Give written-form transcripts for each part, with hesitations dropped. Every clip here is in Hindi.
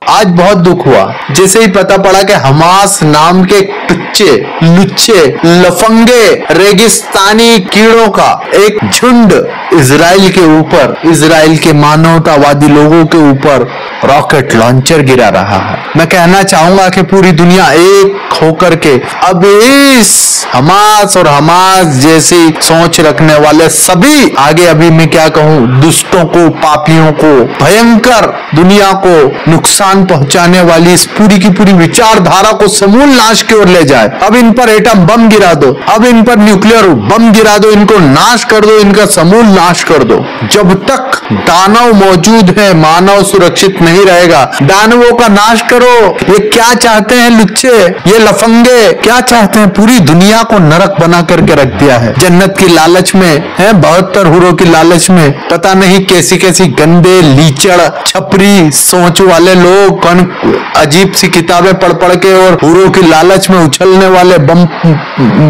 आज बहुत दुख हुआ जैसे ही पता पड़ा कि हमास नाम के टुच्चे लुच्चे लफंगे रेगिस्तानी कीड़ों का एक झुंड इजराइल के ऊपर, इजराइल के मानवतावादी लोगों के ऊपर रॉकेट लॉन्चर गिरा रहा है। मैं कहना चाहूंगा कि पूरी दुनिया एक होकर के अब इस हमास और हमास जैसी सोच रखने वाले सभी आगे, अभी मैं क्या कहूं, दुष्टों को, पापियों को, भयंकर दुनिया को नुकसान पहुंचाने वाली इस पूरी की पूरी विचारधारा को समूल नाश की ओर ले जाए। अब इन पर एटम बम गिरा दो, अब इन पर न्यूक्लियर बम गिरा दो, इनको नाश कर दो, इनका समूल नाश कर दो। जब तक दानव मौजूद है मानव सुरक्षित नहीं रहेगा। दानवों का नाश करो। ये क्या चाहते हैं लुच्चे, ये लफंगे क्या चाहते हैं? पूरी दुनिया को नरक बना करके रख दिया है। जन्नत की लालच में है, 72 हुरों की लालच में पता नहीं कैसी कैसी गंदे लीचड़ छपरी सोच वाले लोग कौन अजीब सी किताबें पढ़ पढ़ के और हुरों की लालच में उछलने वाले, बम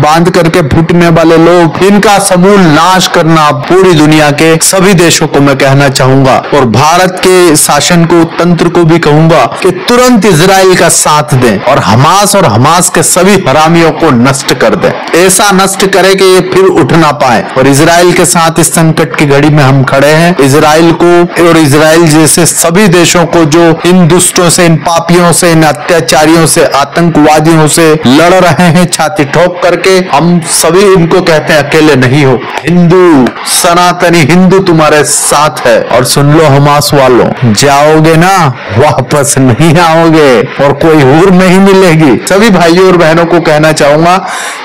बांध करके फूटने वाले लोग, इनका समूल नाश करना पूरी दुनिया के सभी देशों को मैं कहना चाहूंगा। और भारत के शासन को, तंत्र को भी कहूंगा कि तुरंत इजराइल का साथ दें और हमास के सभी हरामियों को नष्ट कर दें। ऐसा नष्ट करे कि ये फिर उठ ना पाए। और इजराइल के साथ इस संकट की घड़ी में हम खड़े हैं। इजराइल को और इजराइल जैसे सभी देशों को जो इन दुष्टों से, इन पापियों से, इन अत्याचारियों से, आतंकवादियों से लड़ रहे हैं छाती ठोक करके, हम सभी इनको कहते हैं अकेले नहीं हो। हिंदू, सनातनी हिंदू तुम्हारे साथ है। और सुन लो हमास वालों, जाओगे ना वापस नहीं आओगे और कोई हूर नहीं मिलेगी। सभी भाइयों और बहनों को कहना चाहूंगा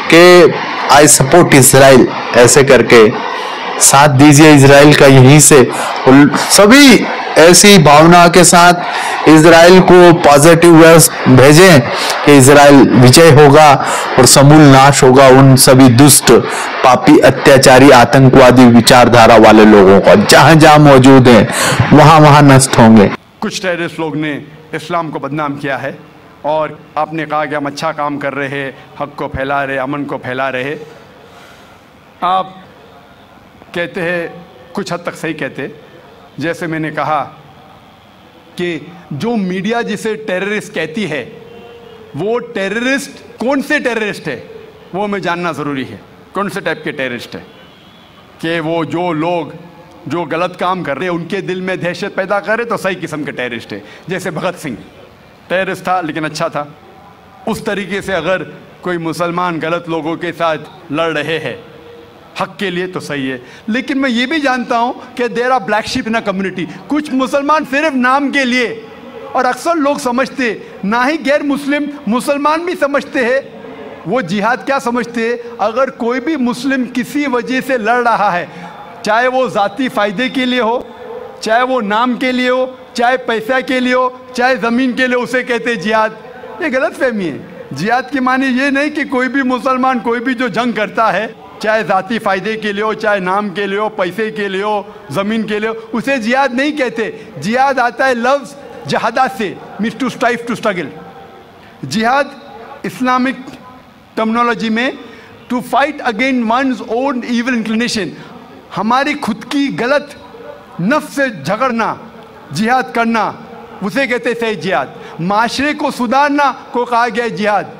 कि आई सपोर्ट इजराइल, ऐसे करके साथ दीजिए इजराइल का यहीं से। सभी ऐसी भावना के साथ इजराइल को पॉजिटिव वर्ड्स भेजें कि इजराइल विजय होगा और समूल नाश होगा उन सभी दुष्ट, पापी, अत्याचारी, आतंकवादी विचारधारा वाले लोगों का। जहां जहां मौजूद हैं वहां वहां नष्ट होंगे। कुछ टेररिस्ट लोग ने इस्लाम को बदनाम किया है और आपने कहा कि हम अच्छा काम कर रहे हैं, हक को फैला रहे, अमन को फैला रहे। आप कहते हैं, कुछ हद तक सही कहते, जैसे मैंने कहा कि जो मीडिया जिसे टेररिस्ट कहती है, वो टेररिस्ट कौन से टेररिस्ट है वो हमें जानना ज़रूरी है। कौन से टाइप के टेररिस्ट है कि वो जो लोग जो गलत काम कर रहे हैं उनके दिल में दहशत पैदा करे तो सही किस्म के टेररिस्ट है। जैसे भगत सिंह टेररिस्ट था लेकिन अच्छा था, उस तरीके से अगर कोई मुसलमान गलत लोगों के साथ लड़ रहे हैं हक के लिए तो सही है। लेकिन मैं ये भी जानता हूँ कि there are black sheep in a community. कुछ मुसलमान सिर्फ नाम के लिए, और अक्सर लोग समझते, ना ही गैर मुस्लिम, मुसलमान भी समझते हैं, वो जिहाद क्या समझते हैं, अगर कोई भी मुस्लिम किसी वजह से लड़ रहा है, चाहे वो ज़ाती फ़ायदे के लिए हो, चाहे वो नाम के लिए हो, चाहे पैसा के लिए हो, चाहे ज़मीन के लिए, उसे कहते हैं जिहाद। ये गलत फहमी है। जिहाद की मानी ये नहीं कि कोई भी मुसलमान कोई भी जो जंग करता है, चाहे ज़ाती फ़ायदे के लिए हो, चाहे नाम के लिए हो, पैसे के लिए हो, ज़मीन के लिए हो, उसे जिहाद नहीं कहते। जिहाद आता है लफ्ज़ जहादा से, means to strive, to struggle. जिहाद इस्लामिक टर्मिनोलॉजी में to fight against one's own evil inclination, हमारी खुद की गलत नफ्स से झगड़ना, जिहाद करना, उसे कहते हैं सही जिहाद। माशरे को सुधारना को कहा गया जिहाद।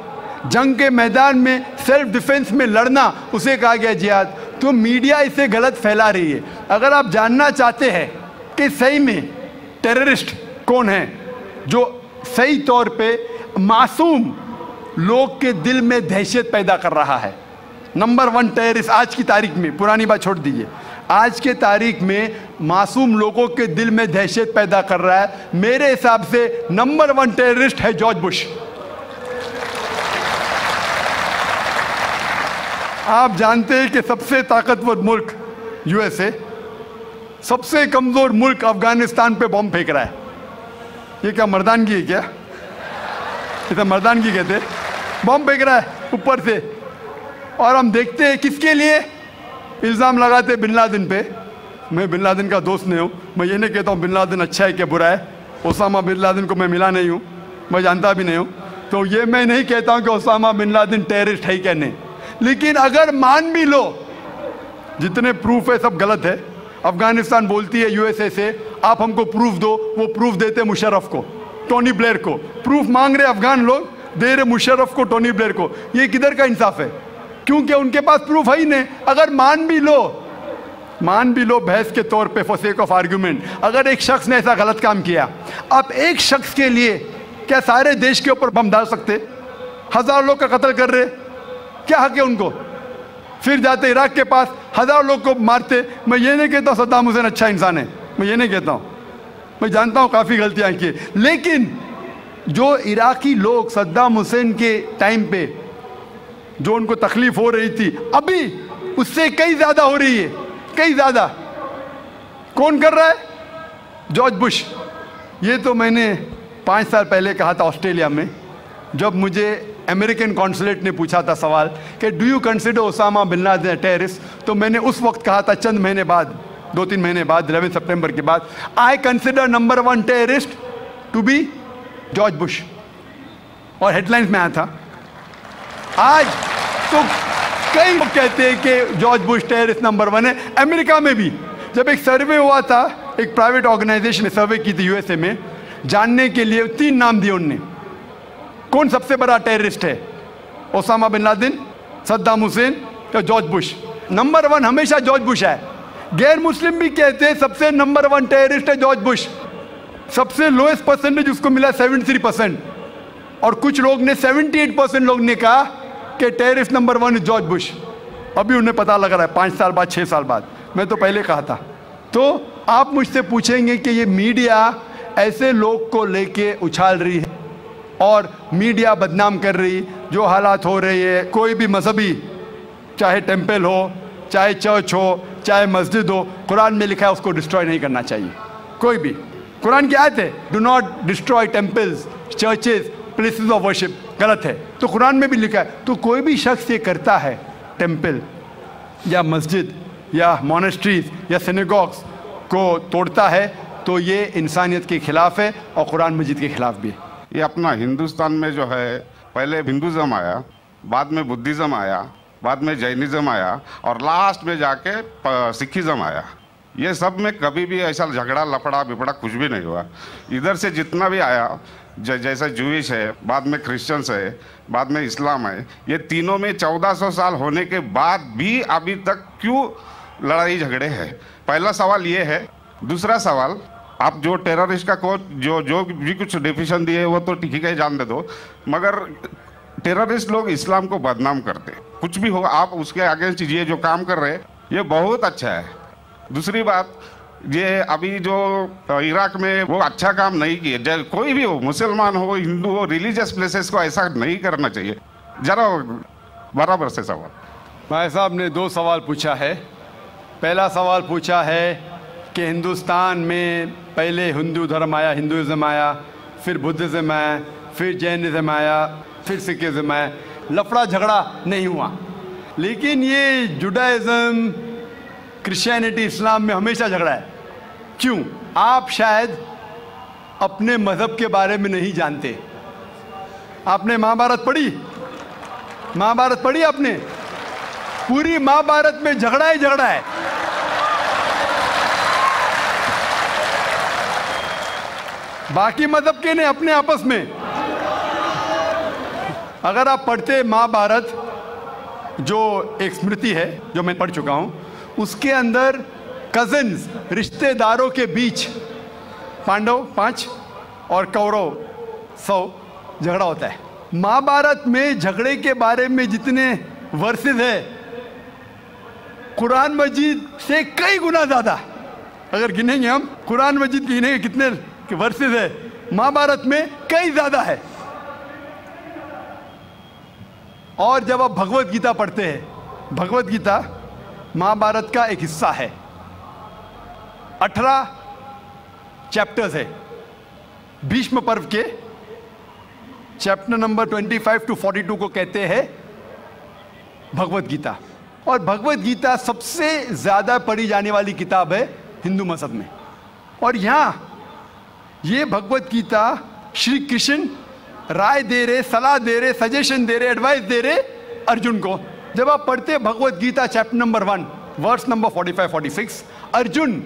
जंग के मैदान में सेल्फ डिफेंस में लड़ना, उसे कहा गया जिहाद। तो मीडिया इसे गलत फैला रही है। अगर आप जानना चाहते हैं कि सही में टेररिस्ट कौन है जो सही तौर पे मासूम लोग के दिल में दहशत पैदा कर रहा है, नंबर 1 टेररिस्ट आज की तारीख में, पुरानी बात छोड़ दीजिए, आज के तारीख में मासूम लोगों के दिल में दहशत पैदा कर रहा है, मेरे हिसाब से नंबर 1 टेररिस्ट है जॉर्ज बुश। आप जानते हैं कि सबसे ताकतवर मुल्क यूएसए, सबसे कमज़ोर मुल्क अफगानिस्तान पे बम फेंक रहा है। ये क्या मर्दानगी है क्या? इसे मर्दानगी कहते, बम फेंक रहा है ऊपर से। और हम देखते हैं किसके लिए इल्ज़ाम लगाते बिन लादेन पे। मैं बिन लादेन का दोस्त नहीं हूँ, मैं ये नहीं कहता हूँ बिन लादेन अच्छा है कि बुरा है। ओसामा बिन लादेन को मैं मिला नहीं हूँ, मैं जानता भी नहीं हूँ, तो ये मैं नहीं कहता हूँ कि ओसामा बिन लादेन टेररिस्ट है क्या नहीं। लेकिन अगर मान भी लो, जितने प्रूफ है सब गलत है। अफगानिस्तान बोलती है यूएसए से, आप हमको प्रूफ दो, वो प्रूफ देते मुशर्रफ को। टोनी ब्लेयर को, प्रूफ मांग रहे अफगान लोग, दे रहे मुशर्रफ को, टोनी ब्लेयर को। ये किधर का इंसाफ है? क्योंकि उनके पास प्रूफ है ही नहीं। अगर मान भी लो बहस के तौर पे, फॉर सेक ऑफ आर्ग्यूमेंट, अगर एक शख्स ने ऐसा गलत काम किया, आप एक शख्स के लिए क्या सारे देश के ऊपर बम डाल सकते? हजार लोग का कत्ल कर रहे, क्या हक है उनको? फिर जाते इराक के पास, हजार लोग को मारते। मैं ये नहीं कहता सद्दाम हुसैन अच्छा इंसान है, मैं ये नहीं कहता हूँ, मैं जानता हूँ काफ़ी गलतियाँ की, लेकिन जो इराकी लोग सद्दाम हुसैन के टाइम पे जो उनको तकलीफ हो रही थी, अभी उससे कई ज़्यादा हो रही है, कई ज़्यादा। कौन कर रहा है? George Bush. ये तो मैंने 5 साल पहले कहा था ऑस्ट्रेलिया में, जब मुझे अमेरिकन कॉन्सुलेट ने पूछा था सवाल कि do you consider Osama bin Laden terrorist, तो मैंने उस वक्त कहा था, चंद महीने बाद, 2-3 महीने बाद, 11 सितंबर के बाद, I consider number 1 terrorist to be George Bush, और हेडलाइंस में आया था। आज तो कई लोग कहते हैं कि जॉर्ज बुश टेररिस्ट नंबर 1 है। अमेरिका में भी जब एक सर्वे हुआ था, एक प्राइवेट ऑर्गेनाइजेशन ने सर्वे की थी यूएसए में, जानने के लिए 3 नाम दिए उनने, कौन सबसे बड़ा टेररिस्ट है, Osama bin Laden, Saddam Hussein या जॉर्ज बुश। नंबर 1 हमेशा जॉर्ज बुश है। गैर मुस्लिम भी कहते हैं सबसे नंबर 1 टेररिस्ट है जॉर्ज बुश। सबसे लोएस्ट परसेंटेज उसको मिला 73%, और कुछ लोग ने 78% लोग ने कहा कि टेररिस्ट नंबर 1 जॉर्ज बुश। अभी उन्हें पता लग रहा है 5 साल बाद, 6 साल बाद, मैं तो पहले कहा था। तो आप मुझसे पूछेंगे कि ये मीडिया ऐसे लोग को लेके उछाल रही है और मीडिया बदनाम कर रही, जो हालात हो रही है, कोई भी मजहबी, चाहे टेम्पल हो, चाहे चर्च हो, चाहे मस्जिद हो, कुरान में लिखा है उसको डिस्ट्रॉय नहीं करना चाहिए। कोई भी, कुरान की आयत है, do not destroy temples, churches, places of worship, गलत है, तो कुरान में भी लिखा है। तो कोई भी शख्स ये करता है, टेम्पल या मस्जिद या मोनेस्ट्रीज या सिनेगॉग्स को तोड़ता है, तो ये इंसानियत के खिलाफ है और कुरान मजीद के खिलाफ भी है। ये अपना हिंदुस्तान में जो है, पहले हिंदुज़म आया, बाद में बुद्धिज़्म आया, बाद में जैनिज़्म आया, और लास्ट में जाके सिखिज़्म आया। ये सब में कभी भी ऐसा झगड़ा लफड़ा बिपड़ा कुछ भी नहीं हुआ। इधर से जितना भी आया, जैसे जूइश है, बाद में क्रिश्चियंस है, बाद में इस्लाम है, ये तीनों में 1400 साल होने के बाद भी अभी तक क्यों लड़ाई झगड़े हैं? पहला सवाल ये है। दूसरा सवाल, आप जो टेररिस्ट का को जो भी कुछ डेफिनेशन दिए वो तो ठीक है, जान दे दो, मगर टेररिस्ट लोग इस्लाम को बदनाम करते, कुछ भी हो आप उसके अगेंस्ट ये जो काम कर रहे हैं ये बहुत अच्छा है। दूसरी बात, ये अभी जो इराक में वो अच्छा काम नहीं किए, कोई भी हो, मुसलमान हो, हिंदू हो, रिलीजियस प्लेसेस को ऐसा नहीं करना चाहिए। जरा बराबर से सवाल। भाई साहब ने 2 सवाल पूछा है। पहला सवाल पूछा है कि हिंदुस्तान में पहले हिंदू धर्म आया, हिंदुइज्म आया, फिर बुद्धिज़्म आया, फिर जैनिज़्म आया, फिर सिखिज़्म आया, लफड़ा झगड़ा नहीं हुआ। लेकिन ये जुडाइज़म, क्रिश्चियनिटी, इस्लाम में हमेशा झगड़ा है। क्यों? आप शायद अपने मज़हब के बारे में नहीं जानते। आपने महाभारत पढ़ी? महाभारत पढ़ी आपने? पूरी महाभारत में झगड़ा ही झगड़ा है। बाकी मज़हब के नहीं, अपने आपस में। अगर आप पढ़ते महाभारत, जो एक स्मृति है जो मैं पढ़ चुका हूं, उसके अंदर कजिन्स, रिश्तेदारों के बीच, पांडव 5 और कौरव 100 झगड़ा होता है। महाभारत में झगड़े के बारे में जितने वर्सेस है, कुरान मजीद से कई गुना ज़्यादा। अगर गिनेंगे हम, कुरान मजीद गिनेंगे कितने वर्सेस है, महाभारत में कई ज़्यादा है। और जब आप भगवत गीता पढ़ते हैं, भगवत गीता महाभारत का एक हिस्सा है, 18 चैप्टर्स है। भीष्म पर्व के चैप्टर नंबर 25 to 42 को कहते हैं भगवत गीता। और भगवत गीता सबसे ज़्यादा पढ़ी जाने वाली किताब है हिंदू मज़हब में। और यहाँ ये भगवत गीता श्री कृष्ण राय दे रहे, सलाह दे रहे, सजेशन दे रहे, एडवाइस दे रहे अर्जुन को। जब आप पढ़ते Bhagavad Gita chapter number 1 verse number 45-46, Arjun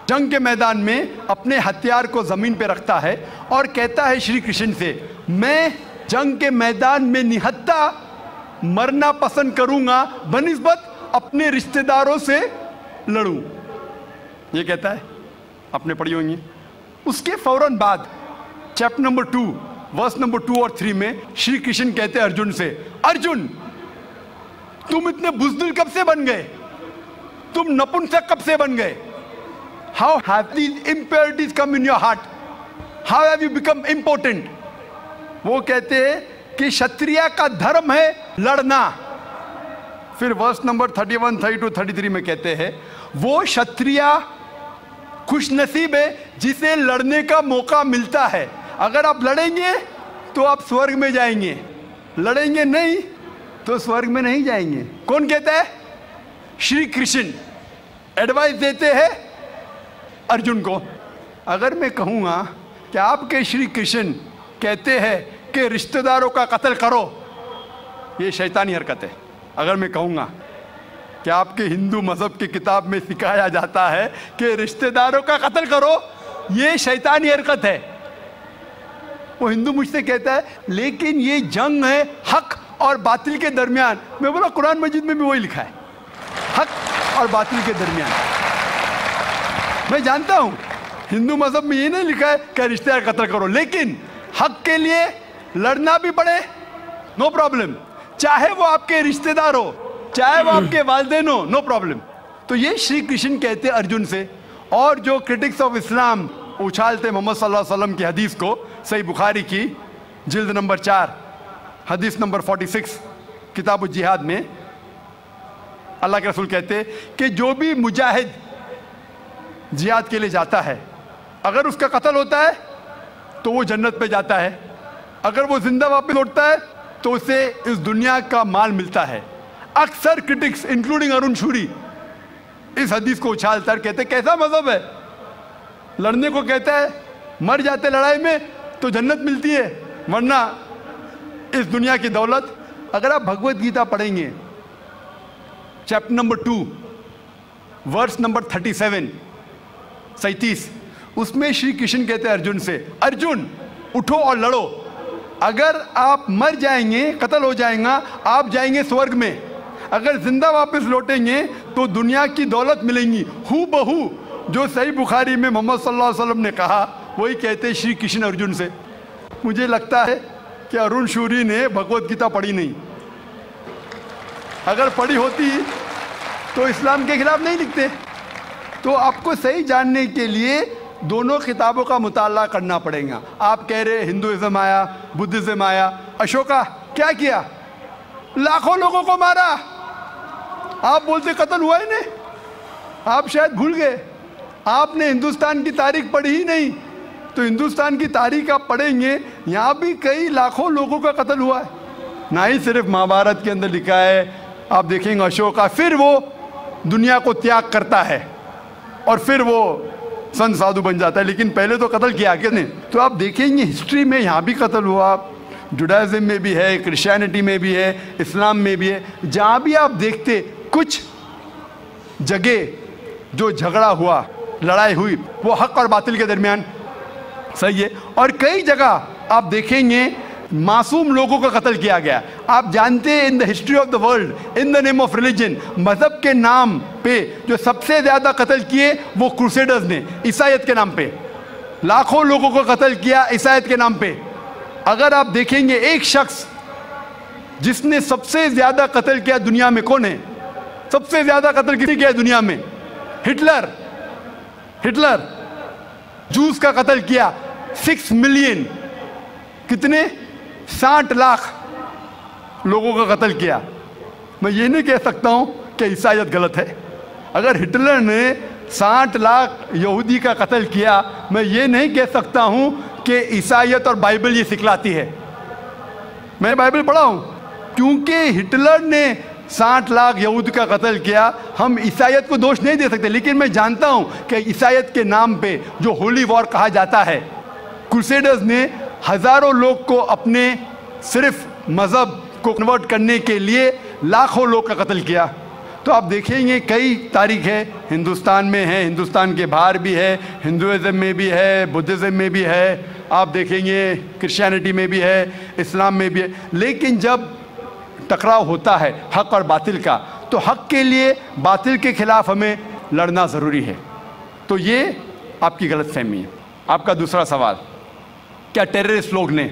जंग के मैदान में अपने हथियार को जमीन पे रखता है और कहता है श्री कृष्ण से, मैं जंग के मैदान में निहत्था मरना पसंद करूंगा बनिस्बत अपने रिश्तेदारों से लड़ूं। ये कहता है, आपने पढ़ी होंगी। उसके फौरन बाद चैप्टर नंबर 2 वर्स नंबर 2 और 3 में श्री कृष्ण कहते हैं अर्जुन से, अर्जुन तुम इतने बुज़दिल कब से बन गए, तुम नपुंसक कब से बन गए? How have these impurities come in your heart, how have you become important? वो कहते हैं कि क्षत्रिय का धर्म है लड़ना। फिर वर्स नंबर 31, 32, 33 में कहते हैं, वो क्षत्रिय खुशनसीब है जिसे लड़ने का मौका मिलता है। अगर आप लड़ेंगे तो आप स्वर्ग में जाएंगे, लड़ेंगे नहीं तो स्वर्ग में नहीं जाएंगे। कौन कहता है? श्री कृष्ण एडवाइस देते हैं अर्जुन को। अगर मैं कहूँगा कि आपके श्री कृष्ण कहते हैं कि रिश्तेदारों का कत्ल करो, ये शैतानी हरकत है। अगर मैं कहूँगा कि आपके हिंदू मजहब की किताब में सिखाया जाता है कि रिश्तेदारों का कत्ल करो, ये शैतानी हरकत है। वो हिंदू मुझसे कहता है लेकिन ये जंग है हक और बातिल के दरमियान। मैं बोला कुरान मजीद में भी वही लिखा है, हक और बातिल के दरमियान। मैं जानता हूं हिंदू मजहब में ये नहीं लिखा है कि रिश्तेदार कत्ल करो, लेकिन हक के लिए लड़ना भी पड़े, नो प्रॉब्लम। चाहे वो आपके रिश्तेदार हो, चाहे वो आपके वालिदैन हो, नो प्रॉब्लम। तो ये श्री कृष्ण कहते अर्जुन से। और जो क्रिटिक्स ऑफ इस्लाम उछालते मोहम्मद सल्लल्लाहु अलैहि वसल्लम की हदीस को, सही बुखारी की जिल्द नंबर 4 हदीस नंबर 46 किताब जिहाद में अल्लाह के रसूल कहते कि जो भी मुजाहिद जिहाद के लिए जाता है, अगर उसका कत्ल होता है तो वो जन्नत पे जाता है, अगर वो जिंदा वापस लौटता है तो उसे इस दुनिया का माल मिलता है। अक्सर क्रिटिक्स इंक्लूडिंग अरुण शूरी इस हदीस को उछालता है, कहते कैसा मजहब है, लड़ने को कहता है, मर जाते लड़ाई में तो जन्नत मिलती है, वरना इस दुनिया की दौलत। अगर आप भगवत गीता पढ़ेंगे चैप्टर नंबर 2 वर्स नंबर 37, उसमें श्री कृष्ण कहते हैं अर्जुन से, अर्जुन उठो और लड़ो। अगर आप मर जाएंगे, कत्ल हो जाएगा, आप जाएंगे स्वर्ग में। अगर जिंदा वापस लौटेंगे तो दुनिया की दौलत मिलेंगी। हू बहू जो सही बुखारी में मोहम्मद सल्लल्लाहु अलैहि वसल्लम ने कहा, वही कहते श्री कृष्ण अर्जुन से। मुझे लगता है कि अरुण शूरी ने भगवत गीता पढ़ी नहीं। अगर पढ़ी होती तो इस्लाम के खिलाफ नहीं लिखते। तो आपको सही जानने के लिए दोनों किताबों का मुताला करना पड़ेगा। आप कह रहे हिंदुइज्म आया, बुद्धिज्म आया, अशोका क्या किया? लाखों लोगों को मारा। आप बोलते कत्ल हुआ ही नहीं, आप शायद भूल गए, आपने हिंदुस्तान की तारीख पढ़ी ही नहीं। तो हिंदुस्तान की तारीख आप पढ़ेंगे, यहाँ भी कई लाखों लोगों का कत्ल हुआ है। ना ही सिर्फ महाभारत के अंदर लिखा है, आप देखेंगे अशोका फिर वो दुनिया को त्याग करता है और फिर वो संत साधु बन जाता है, लेकिन पहले तो कत्ल किया किसने? तो आप देखेंगे हिस्ट्री में यहाँ भी कत्ल हुआ, जुडाइज्म में भी है, क्रिश्चियनिटी में भी है, इस्लाम में भी है। जहाँ भी आप देखते कुछ जगह जो झगड़ा हुआ, लड़ाई हुई, वो हक और बातिल के दरमियान, सही है। और कई जगह आप देखेंगे मासूम लोगों का कत्ल किया गया। आप जानते हैं in the history of the world, in the name of religion, मजहब के नाम पे जो सबसे ज्यादा कत्ल किए वो क्रूसेडर्स ने, ईसाईयत के नाम पे लाखों लोगों को कत्ल किया, ईसाईयत के नाम पे। अगर आप देखेंगे एक शख्स जिसने सबसे ज्यादा कत्ल किया दुनिया में, कौन है? सबसे ज्यादा कत्ल किसी किया दुनिया में? हिटलर। हिटलर जूस का कत्ल किया, 6 मिलियन, कितने 60 लाख लोगों का कत्ल किया। मैं ये नहीं कह सकता हूं कि ईसाईयत गलत है। अगर हिटलर ने 60 लाख यहूदी का कत्ल किया, मैं ये नहीं कह सकता हूं कि ईसाईयत और बाइबल ये सिखलाती है। मैं बाइबल पढ़ा हूं, क्योंकि हिटलर ने 60 लाख यहूद का कत्ल किया, हम ईसाईयत को दोष नहीं दे सकते। लेकिन मैं जानता हूं कि ईसाईयत के नाम पे जो होली वॉर कहा जाता है, क्रूसेडर्स ने हजारों लोग को अपने सिर्फ मजहब को कन्वर्ट करने के लिए लाखों लोग का कत्ल किया। तो आप देखेंगे कई तारीख है, हिंदुस्तान में है, हिंदुस्तान के बाहर भी है, हिंदुइज़्म में भी है, बुद्धिज़्म में भी है, आप देखेंगे क्रिश्चियनिटी में भी है, इस्लाम में भी है। लेकिन जब टकराव होता है हक और बातिल का, तो हक के लिए बातिल के खिलाफ हमें लड़ना ज़रूरी है। तो ये आपकी गलतफहमी है। आपका दूसरा सवाल, क्या टेररिस्ट लोग ने